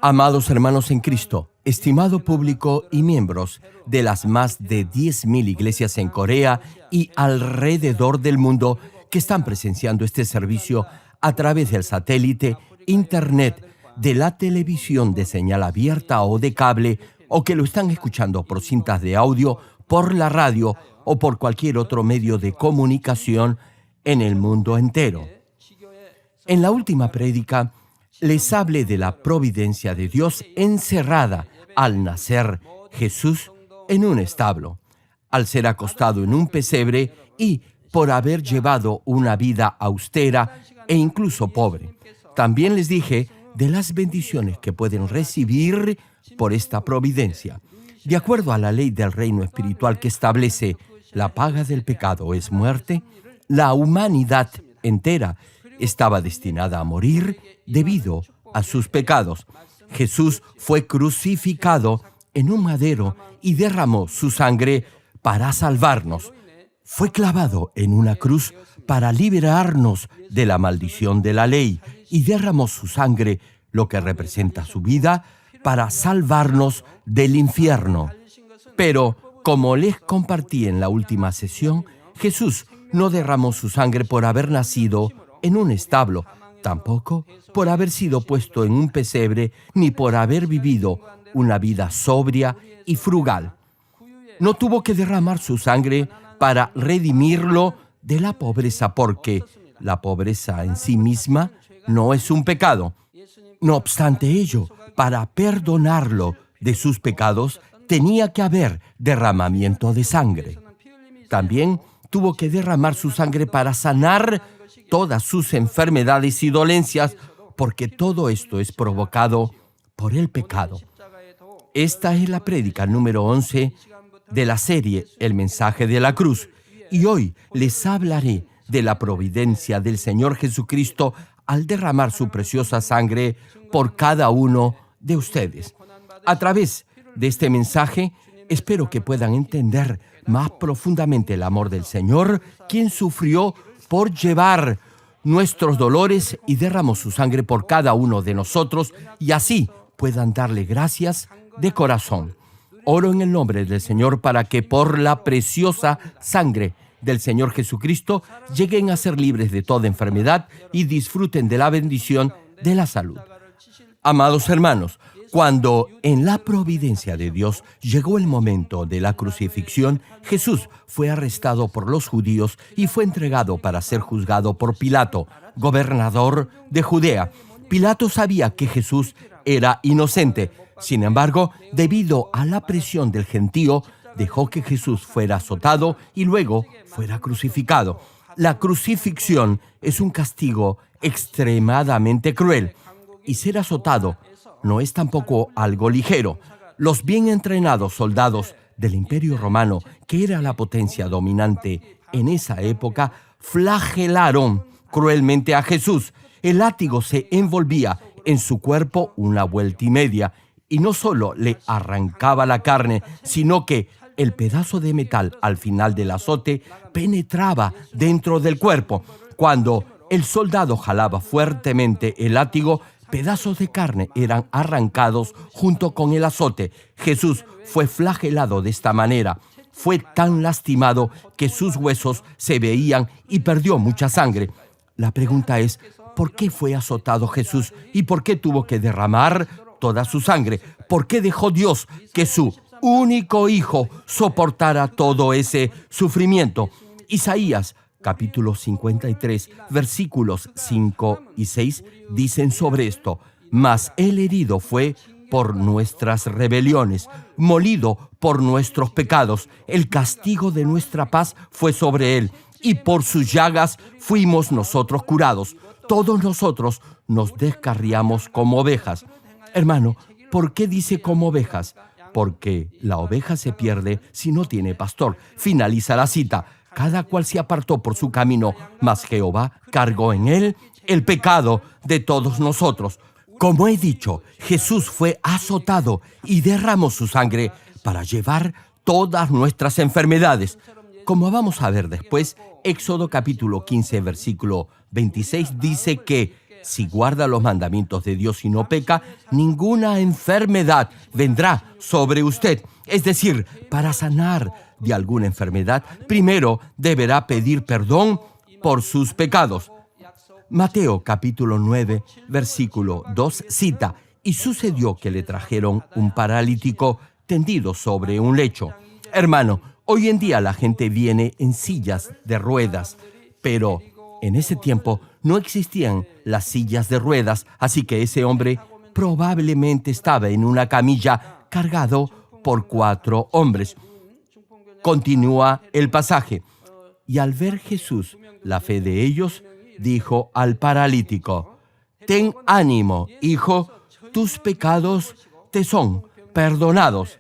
Amados hermanos en Cristo, estimado público y miembros de las más de 10.000 iglesias en Corea y alrededor del mundo que están presenciando este servicio a través del satélite, internet, de la televisión de señal abierta o de cable, o que lo están escuchando por cintas de audio, por la radio o por cualquier otro medio de comunicación en el mundo entero. En la última prédica les hablé de la providencia de Dios encerrada al nacer Jesús en un establo, al ser acostado en un pesebre y por haber llevado una vida austera e incluso pobre. También les dije de las bendiciones que pueden recibir por esta providencia. De acuerdo a la ley del reino espiritual que establece la paga del pecado es muerte, la humanidad entera estaba destinada a morir debido a sus pecados. Jesús fue crucificado en un madero y derramó su sangre para salvarnos. Fue clavado en una cruz para liberarnos de la maldición de la ley y derramó su sangre, lo que representa su vida, para salvarnos del infierno. Pero, como les compartí en la última sesión, Jesús no derramó su sangre por haber nacido en un establo, tampoco por haber sido puesto en un pesebre, ni por haber vivido una vida sobria y frugal. No tuvo que derramar su sangre para redimirlo de la pobreza, porque la pobreza en sí misma no es un pecado. No obstante ello, para perdonarlo de sus pecados, tenía que haber derramamiento de sangre. También tuvo que derramar su sangre para sanar todas sus enfermedades y dolencias, porque todo esto es provocado por el pecado. Esta es la prédica número 11 de la serie El mensaje de la cruz, y hoy les hablaré de la providencia del Señor Jesucristo al derramar su preciosa sangre por cada uno de ustedes. A través de este mensaje, espero que puedan entender más profundamente el amor del Señor, quien sufrió por llevar nuestros dolores y derramó su sangre por cada uno de nosotros, y así puedan darle gracias de corazón. Oro en el nombre del Señor para que por la preciosa sangre del Señor Jesucristo lleguen a ser libres de toda enfermedad y disfruten de la bendición de la salud. Amados hermanos, cuando en la providencia de Dios llegó el momento de la crucifixión, Jesús fue arrestado por los judíos y fue entregado para ser juzgado por Pilato, gobernador de Judea. Pilato sabía que Jesús era inocente. Sin embargo, debido a la presión del gentío, dejó que Jesús fuera azotado y luego fuera crucificado. La crucifixión es un castigo extremadamente cruel, y ser azotado no es tampoco algo ligero. Los bien entrenados soldados del Imperio Romano, que era la potencia dominante en esa época, flagelaron cruelmente a Jesús. El látigo se envolvía en su cuerpo una vuelta y media, y no solo le arrancaba la carne, sino que el pedazo de metal al final del azote penetraba dentro del cuerpo. Cuando el soldado jalaba fuertemente el látigo, pedazos de carne eran arrancados junto con el azote. Jesús fue flagelado de esta manera. Fue tan lastimado que sus huesos se veían y perdió mucha sangre. La pregunta es, ¿por qué fue azotado Jesús y por qué tuvo que derramar toda su sangre? ¿Por qué dejó Dios que su único hijo soportara todo ese sufrimiento? Isaías capítulo 53, versículos 5 y 6, dicen sobre esto: mas el herido fue por nuestras rebeliones, molido por nuestros pecados. El castigo de nuestra paz fue sobre él, y por sus llagas fuimos nosotros curados. Todos nosotros nos descarriamos como ovejas. Hermano, ¿por qué dice como ovejas? Porque la oveja se pierde si no tiene pastor. Finaliza la cita. Cada cual se apartó por su camino, mas Jehová cargó en él el pecado de todos nosotros. Como he dicho, Jesús fue azotado y derramó su sangre para llevar todas nuestras enfermedades. Como vamos a ver después, Éxodo capítulo 15, versículo 26 dice que si guarda los mandamientos de Dios y no peca, ninguna enfermedad vendrá sobre usted. Es decir, para sanar de alguna enfermedad, primero deberá pedir perdón por sus pecados. Mateo capítulo 9, versículo 2 cita: «Y sucedió que le trajeron un paralítico tendido sobre un lecho». Hermano, hoy en día la gente viene en sillas de ruedas, pero en ese tiempo no existían las sillas de ruedas, así que ese hombre probablemente estaba en una camilla cargado por 4 hombres. Continúa el pasaje. Y al ver Jesús la fe de ellos, dijo al paralítico: «Ten ánimo, hijo, tus pecados te son perdonados».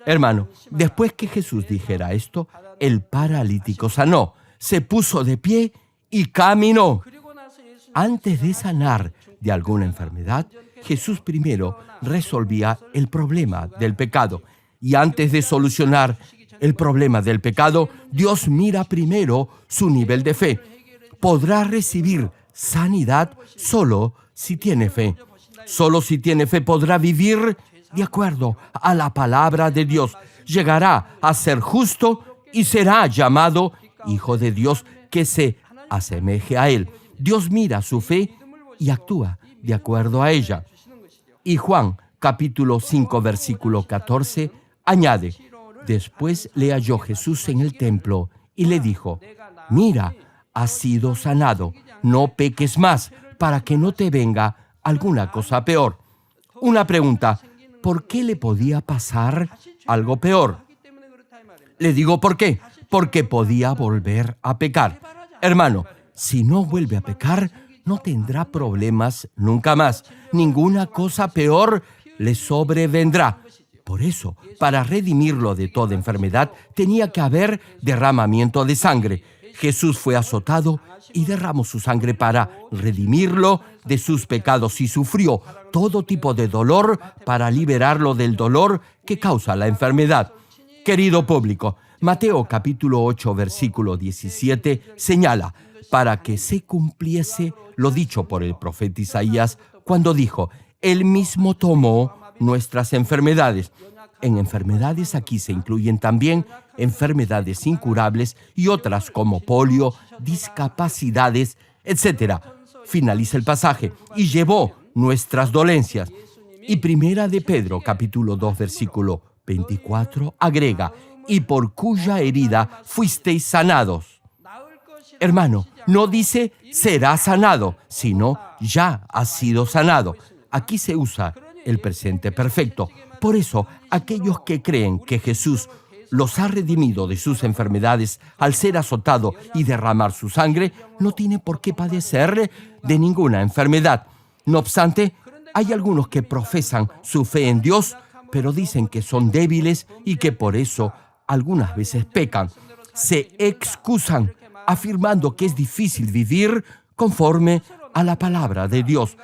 Hermano, después que Jesús dijera esto, el paralítico sanó, se puso de pie y caminó. Antes de sanar de alguna enfermedad, Jesús primero resolvía el problema del pecado. Y antes de solucionar el problema del pecado, Dios mira primero su nivel de fe. Podrá recibir sanidad solo si tiene fe. Solo si tiene fe podrá vivir de acuerdo a la palabra de Dios. Llegará a ser justo y será llamado Hijo de Dios, que se asemeje a Él. Dios mira su fe y actúa de acuerdo a ella. Y Juan, capítulo 5, versículo 14, añade: «Después le halló Jesús en el templo y le dijo: Mira, has sido sanado, no peques más, para que no te venga alguna cosa peor». Una pregunta: ¿por qué le podía pasar algo peor? Le digo por qué. Porque podía volver a pecar. Hermano, si no vuelve a pecar, no tendrá problemas nunca más. Ninguna cosa peor le sobrevendrá. Por eso, para redimirlo de toda enfermedad, tenía que haber derramamiento de sangre. Jesús fue azotado y derramó su sangre para redimirlo de sus pecados, y sufrió todo tipo de dolor para liberarlo del dolor que causa la enfermedad. Querido público, Mateo capítulo 8, versículo 17 señala: «Para que se cumpliese lo dicho por el profeta Isaías, cuando dijo: Él mismo tomó nuestras enfermedades». En enfermedades aquí se incluyen también enfermedades incurables y otras como polio, discapacidades, etc. Finaliza el pasaje: «Y llevó nuestras dolencias». Y Primera de Pedro, capítulo 2, versículo 24, agrega: «Y por cuya herida fuisteis sanados». Hermano, no dice será sanado, sino ya ha sido sanado. Aquí se usa el presente perfecto. Por eso, aquellos que creen que Jesús los ha redimido de sus enfermedades al ser azotado y derramar su sangre, no tiene por qué padecer de ninguna enfermedad. No obstante, hay algunos que profesan su fe en Dios, pero dicen que son débiles y que por eso algunas veces pecan. Se excusan afirmando que es difícil vivir conforme a la palabra de Dios.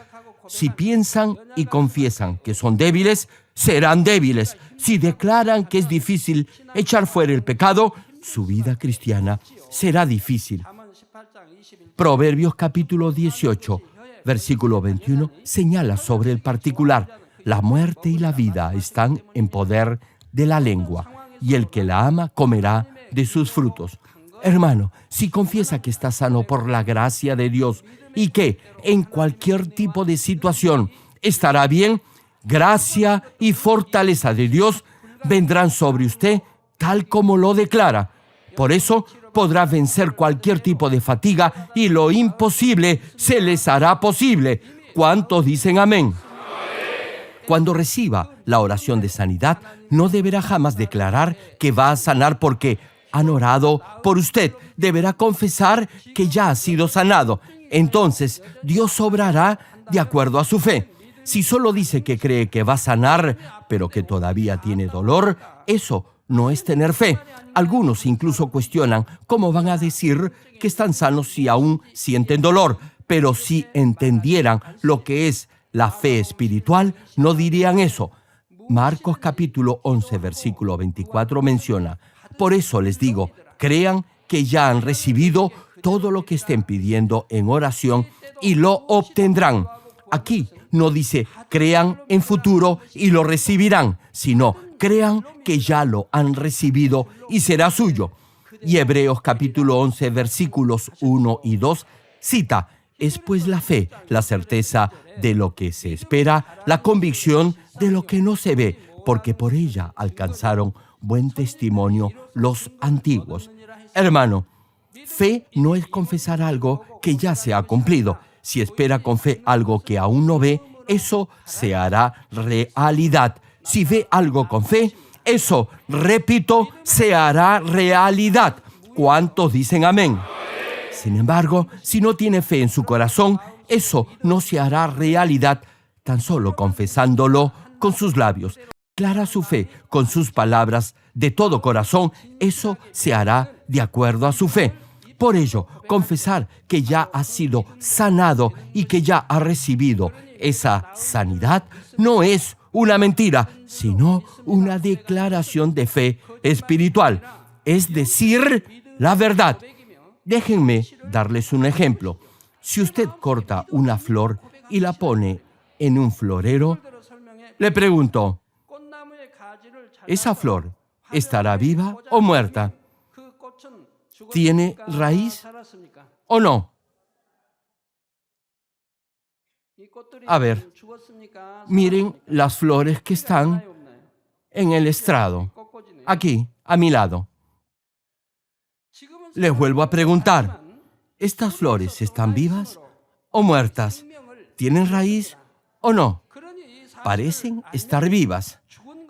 Si piensan y confiesan que son débiles, serán débiles. Si declaran que es difícil echar fuera el pecado, su vida cristiana será difícil. Proverbios capítulo 18, versículo 21, señala sobre el particular: «La muerte y la vida están en poder de la lengua, y el que la ama comerá de sus frutos». Hermano, si confiesa que está sano por la gracia de Dios y que en cualquier tipo de situación estará bien, gracia y fortaleza de Dios vendrán sobre usted tal como lo declara. Por eso podrá vencer cualquier tipo de fatiga y lo imposible se les hará posible. ¿Cuántos dicen amén? Cuando reciba la oración de sanidad, no deberá jamás declarar que va a sanar porque han orado por usted. Deberá confesar que ya ha sido sanado. Entonces, Dios obrará de acuerdo a su fe. Si solo dice que cree que va a sanar, pero que todavía tiene dolor, eso no es tener fe. Algunos incluso cuestionan cómo van a decir que están sanos si aún sienten dolor. Pero si entendieran lo que es la fe espiritual, no dirían eso. Marcos capítulo 11, versículo 24 menciona: «Por eso les digo, crean que ya han recibido todo lo que estén pidiendo en oración y lo obtendrán. Aquí no dice crean en futuro y lo recibirán, sino crean que ya lo han recibido y será suyo. Y Hebreos capítulo 11, versículos 1 y 2 cita: es pues la fe, la certeza de lo que se espera, la convicción de lo que no se ve, porque por ella alcanzaron buen testimonio los antiguos. Hermano, fe no es confesar algo que ya se ha cumplido. Si espera con fe algo que aún no ve, eso se hará realidad. Si ve algo con fe, eso, repito, se hará realidad. ¿Cuántos dicen amén? Sin embargo, si no tiene fe en su corazón, eso no se hará realidad tan solo confesándolo con sus labios. Declara su fe con sus palabras de todo corazón, eso se hará de acuerdo a su fe. Por ello, confesar que ya ha sido sanado y que ya ha recibido esa sanidad no es una mentira, sino una declaración de fe espiritual, es decir, la verdad. Déjenme darles un ejemplo. Si usted corta una flor y la pone en un florero, le pregunto, ¿esa flor estará viva o muerta? ¿Tiene raíz o no? A ver, miren las flores que están en el estrado, aquí, a mi lado. Les vuelvo a preguntar, ¿estas flores están vivas o muertas? ¿Tienen raíz o no? Parecen estar vivas,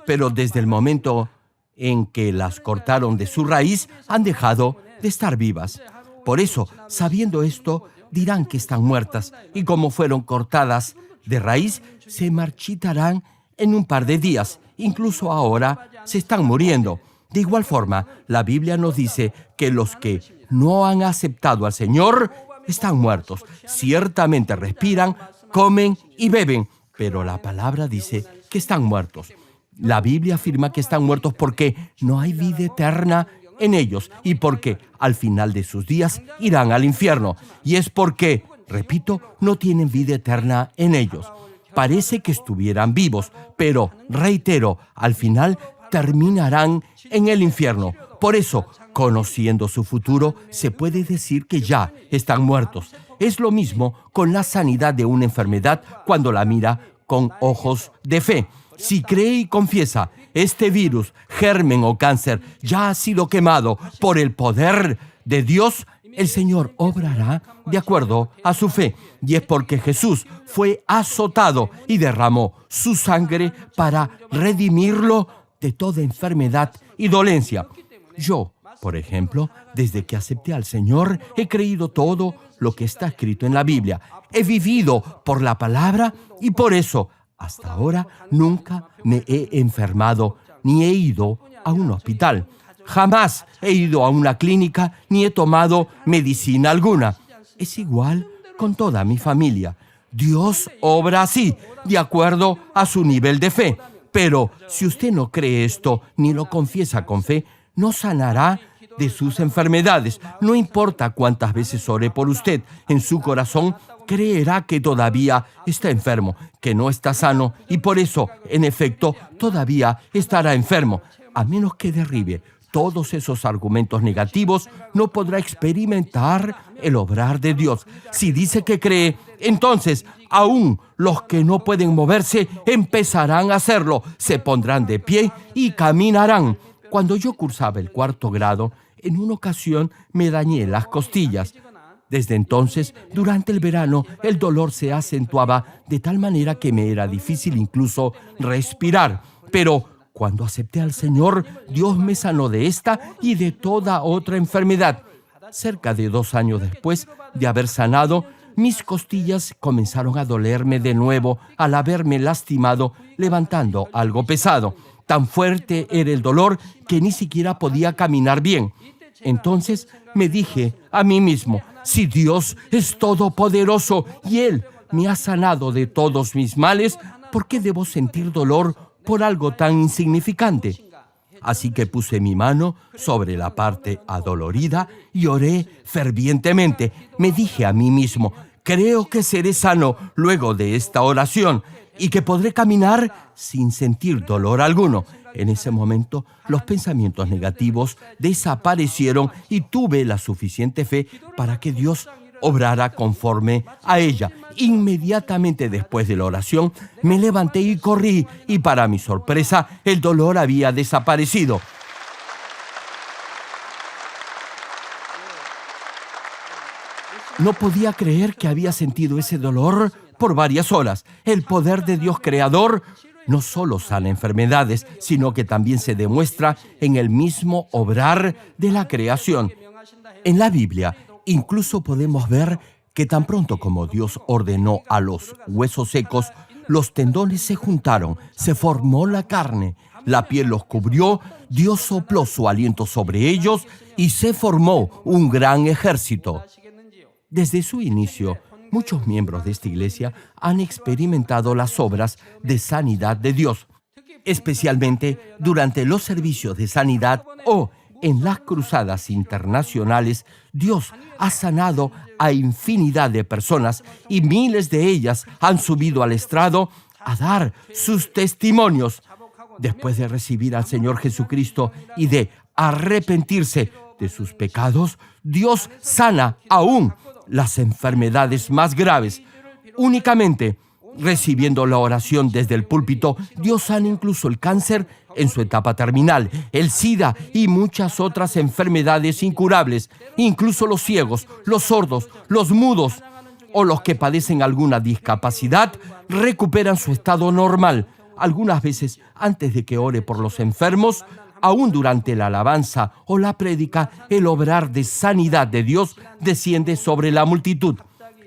pero desde el momento en que las cortaron de su raíz, han dejado de estar vivas. Por eso, sabiendo esto, dirán que están muertas, y como fueron cortadas de raíz, se marchitarán en un par de días. Incluso ahora se están muriendo. De igual forma, la Biblia nos dice que los que no han aceptado al Señor están muertos. Ciertamente respiran, comen y beben, pero la palabra dice que están muertos. La Biblia afirma que están muertos porque no hay vida eterna en ellos y porque al final de sus días irán al infierno. Y es porque, repito, no tienen vida eterna en ellos. Parece que estuvieran vivos, pero, reitero, al final terminarán en el infierno. Por eso, conociendo su futuro, se puede decir que ya están muertos. Es lo mismo con la sanidad de una enfermedad cuando la mira con ojos de fe. Si cree y confiesa, este virus, germen o cáncer ya ha sido quemado por el poder de Dios, el Señor obrará de acuerdo a su fe. Y es porque Jesús fue azotado y derramó su sangre para redimirlo de toda enfermedad y dolencia. Yo, por ejemplo, desde que acepté al Señor, he creído todo lo que está escrito en la Biblia. He vivido por la palabra y por eso, hasta ahora, nunca me he enfermado ni he ido a un hospital. Jamás he ido a una clínica ni he tomado medicina alguna. Es igual con toda mi familia. Dios obra así, de acuerdo a su nivel de fe. Pero si usted no cree esto ni lo confiesa con fe, no sanará de sus enfermedades. No importa cuántas veces ore por usted, en su corazón creerá que todavía está enfermo, que no está sano y por eso, en efecto, todavía estará enfermo. A menos que derribe todos esos argumentos negativos, no podrá experimentar el obrar de Dios. Si dice que cree, entonces aún los que no pueden moverse empezarán a hacerlo, se pondrán de pie y caminarán. Cuando yo cursaba el 4º grado, en una ocasión me dañé las costillas. Desde entonces, durante el verano, el dolor se acentuaba de tal manera que me era difícil incluso respirar. Pero cuando acepté al Señor, Dios me sanó de esta y de toda otra enfermedad. Cerca de 2 años después de haber sanado, mis costillas comenzaron a dolerme de nuevo al haberme lastimado levantando algo pesado. Tan fuerte era el dolor que ni siquiera podía caminar bien. Entonces me dije a mí mismo, si Dios es todopoderoso y Él me ha sanado de todos mis males, ¿por qué debo sentir dolor por algo tan insignificante? Así que puse mi mano sobre la parte adolorida y oré fervientemente. Me dije a mí mismo, creo que seré sano luego de esta oración y que podré caminar sin sentir dolor alguno. En ese momento, los pensamientos negativos desaparecieron y tuve la suficiente fe para que Dios obrara conforme a ella. Inmediatamente después de la oración, me levanté y corrí, y para mi sorpresa, el dolor había desaparecido. No podía creer que había sentido ese dolor por varias horas. El poder de Dios Creador no solo sana enfermedades, sino que también se demuestra en el mismo obrar de la creación. En la Biblia, incluso podemos ver que tan pronto como Dios ordenó a los huesos secos, los tendones se juntaron, se formó la carne, la piel los cubrió, Dios sopló su aliento sobre ellos y se formó un gran ejército. Desde su inicio, muchos miembros de esta iglesia han experimentado las obras de sanidad de Dios, especialmente durante los servicios de sanidad o en las cruzadas internacionales. Dios ha sanado a infinidad de personas y miles de ellas han subido al estrado a dar sus testimonios. Después de recibir al Señor Jesucristo y de arrepentirse de sus pecados, Dios sana aún las enfermedades más graves. Únicamente recibiendo la oración desde el púlpito, Dios sana incluso el cáncer en su etapa terminal, el SIDA y muchas otras enfermedades incurables. Incluso los ciegos, los sordos, los mudos o los que padecen alguna discapacidad recuperan su estado normal. Algunas veces, antes de que ore por los enfermos, aún durante la alabanza o la prédica, el obrar de sanidad de Dios desciende sobre la multitud.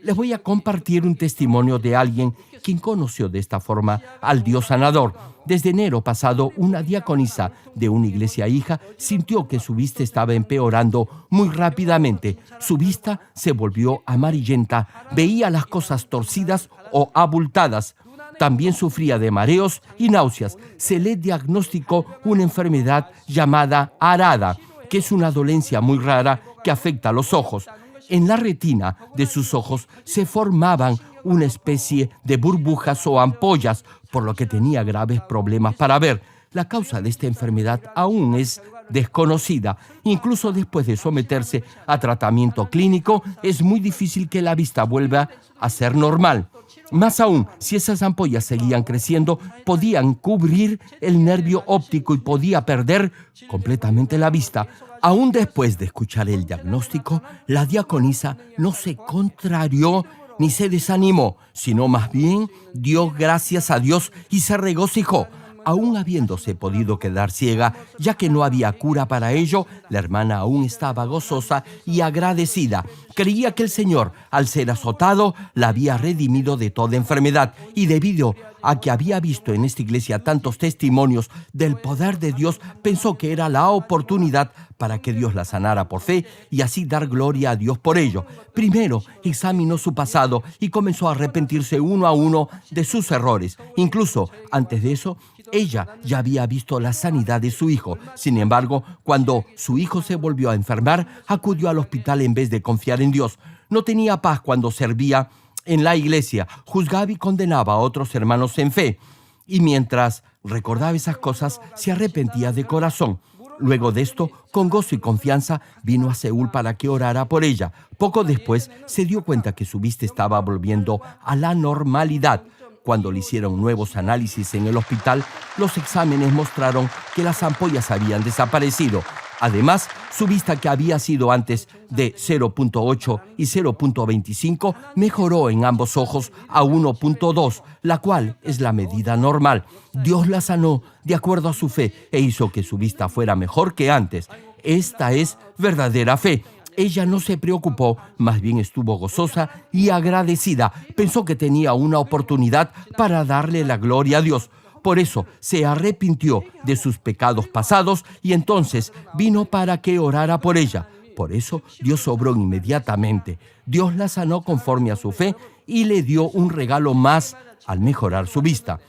Les voy a compartir un testimonio de alguien quien conoció de esta forma al Dios sanador. Desde enero pasado, una diaconisa de una iglesia hija sintió que su vista estaba empeorando muy rápidamente. Su vista se volvió amarillenta, veía las cosas torcidas o abultadas. También sufría de mareos y náuseas. Se le diagnosticó una enfermedad llamada arada, que es una dolencia muy rara que afecta a los ojos. En la retina de sus ojos se formaban una especie de burbujas o ampollas, por lo que tenía graves problemas para ver. La causa de esta enfermedad aún es desconocida. Incluso después de someterse a tratamiento clínico, es muy difícil que la vista vuelva a ser normal. Más aún, si esas ampollas seguían creciendo, podían cubrir el nervio óptico y podía perder completamente la vista. Aún después de escuchar el diagnóstico, la diaconisa no se contrarió ni se desanimó, sino más bien dio gracias a Dios y se regocijó. Aún habiéndose podido quedar ciega, ya que no había cura para ello, la hermana aún estaba gozosa y agradecida. Creía que el Señor, al ser azotado, la había redimido de toda enfermedad, y debido a que había visto en esta iglesia tantos testimonios del poder de Dios, pensó que era la oportunidad para que Dios la sanara por fe y así dar gloria a Dios por ello. Primero examinó su pasado y comenzó a arrepentirse uno a uno de sus errores. Incluso antes de eso, ella ya había visto la sanidad de su hijo. Sin embargo, cuando su hijo se volvió a enfermar, acudió al hospital en vez de confiar en Dios. No tenía paz cuando servía en la iglesia, juzgaba y condenaba a otros hermanos en fe. Y mientras recordaba esas cosas, se arrepentía de corazón. Luego de esto, con gozo y confianza, vino a Seúl para que orara por ella. Poco después, se dio cuenta que su vista estaba volviendo a la normalidad. Cuando le hicieron nuevos análisis en el hospital, los exámenes mostraron que las ampollas habían desaparecido. Además, su vista, que había sido antes de 0.8 y 0.25, mejoró en ambos ojos a 1.2, la cual es la medida normal. Dios la sanó de acuerdo a su fe e hizo que su vista fuera mejor que antes. Esta es verdadera fe. Ella no se preocupó, más bien estuvo gozosa y agradecida. Pensó que tenía una oportunidad para darle la gloria a Dios. Por eso se arrepintió de sus pecados pasados y entonces vino para que orara por ella. Por eso Dios obró inmediatamente. Dios la sanó conforme a su fe y le dio un regalo más al mejorar su vista.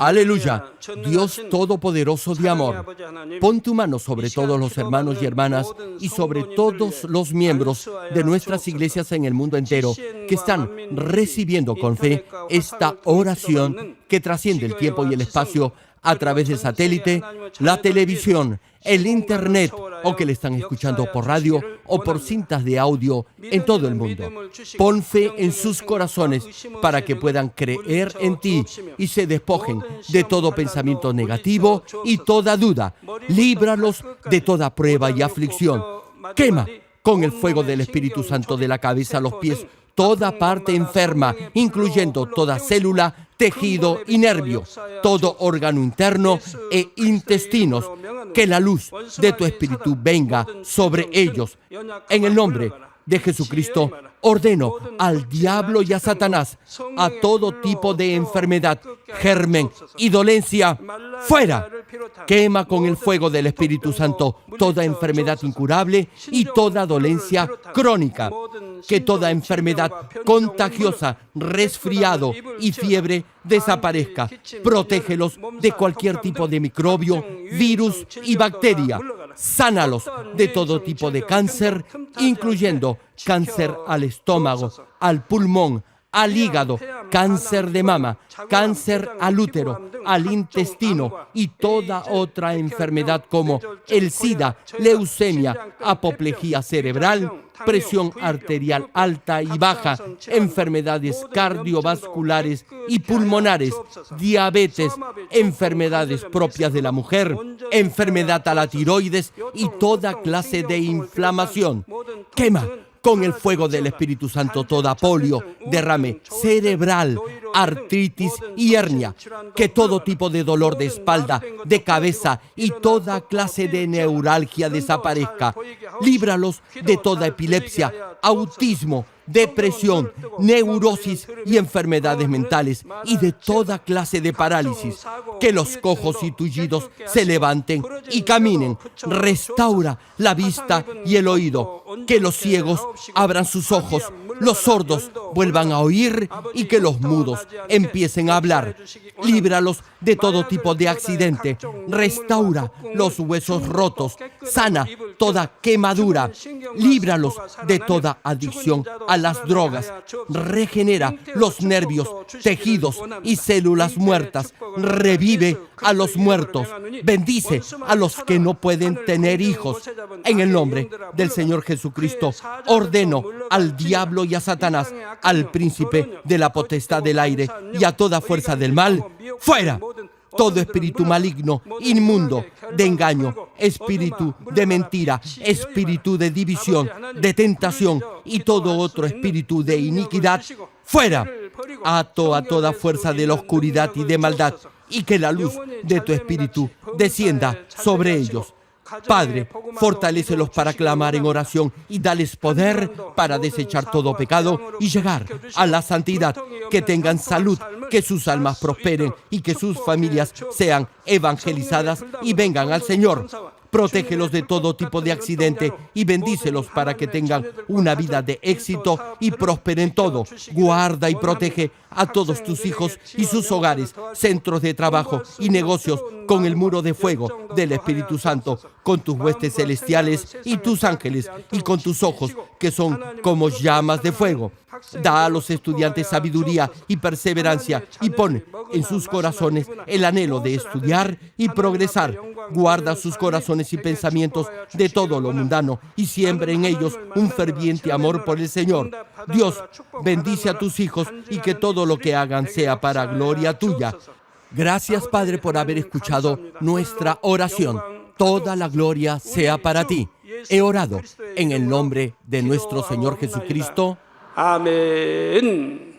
Aleluya. Dios Todopoderoso de amor, pon tu mano sobre todos los hermanos y hermanas y sobre todos los miembros de nuestras iglesias en el mundo entero que están recibiendo con fe esta oración que trasciende el tiempo y el espacio a través del satélite, la televisión, el internet, o que le están escuchando por radio o por cintas de audio en todo el mundo. Pon fe en sus corazones para que puedan creer en ti y se despojen de todo pensamiento negativo y toda duda. Líbralos de toda prueba y aflicción. Quema con el fuego del Espíritu Santo de la cabeza a los pies toda parte enferma, incluyendo toda célula, tejido y nervio, todo órgano interno e intestinos. Que la luz de tu Espíritu venga sobre ellos. En el nombre de Jesucristo, ordeno al diablo y a Satanás, a todo tipo de enfermedad, germen y dolencia, fuera. Quema con el fuego del Espíritu Santo toda enfermedad incurable y toda dolencia crónica. Que toda enfermedad contagiosa, resfriado y fiebre desaparezca. Protégelos de cualquier tipo de microbio, virus y bacteria. Sánalos de todo tipo de cáncer, incluyendo cáncer al estómago, al pulmón, al hígado, cáncer de mama, cáncer al útero, al intestino y toda otra enfermedad como el SIDA, leucemia, apoplejía cerebral, presión arterial alta y baja, enfermedades cardiovasculares y pulmonares, diabetes, enfermedades propias de la mujer, enfermedad a la tiroides y toda clase de inflamación. Quema con el fuego del Espíritu Santo toda polio, derrame cerebral, artritis y hernia. Que todo tipo de dolor de espalda, de cabeza y toda clase de neuralgia desaparezca. Líbralos de toda epilepsia, autismo, depresión, neurosis y enfermedades mentales y de toda clase de parálisis. Que los cojos y tullidos se levanten y caminen. Restaura la vista y el oído. Que los ciegos abran sus ojos, los sordos vuelvan a oír y que los mudos empiecen a hablar. Líbralos de todo tipo de accidente. Restaura los huesos rotos. Sana toda quemadura. Líbralos de toda adicción a las drogas. Regenera los nervios, tejidos y células muertas. Revive a los muertos. Bendice a los que no pueden tener hijos. En el nombre del Señor Jesucristo, ordeno al diablo y a Satanás, al príncipe de la potestad del aire y a toda fuerza del mal, fuera. Todo espíritu maligno, inmundo, de engaño, espíritu de mentira, espíritu de división, de tentación y todo otro espíritu de iniquidad, fuera. Ato a toda fuerza de la oscuridad y de maldad y que la luz de tu espíritu descienda sobre ellos. Padre, fortalécelos para clamar en oración y dales poder para desechar todo pecado y llegar a la santidad. Que tengan salud, que sus almas prosperen y que sus familias sean evangelizadas y vengan al Señor. Protégelos de todo tipo de accidente y bendícelos para que tengan una vida de éxito y prosperen todo. Guarda y protege a todos tus hijos y sus hogares, centros de trabajo y negocios con el muro de fuego del Espíritu Santo, con tus huestes celestiales y tus ángeles y con tus ojos que son como llamas de fuego. Da a los estudiantes sabiduría y perseverancia y pon en sus corazones el anhelo de estudiar y progresar. Guarda sus corazones y pensamientos de todo lo mundano y siembra en ellos un ferviente amor por el Señor. Dios, bendice a tus hijos y que todo lo que hagan sea para gloria tuya. Gracias, Padre, por haber escuchado nuestra oración. Toda la gloria sea para ti. He orado en el nombre de nuestro Señor Jesucristo. 아멘.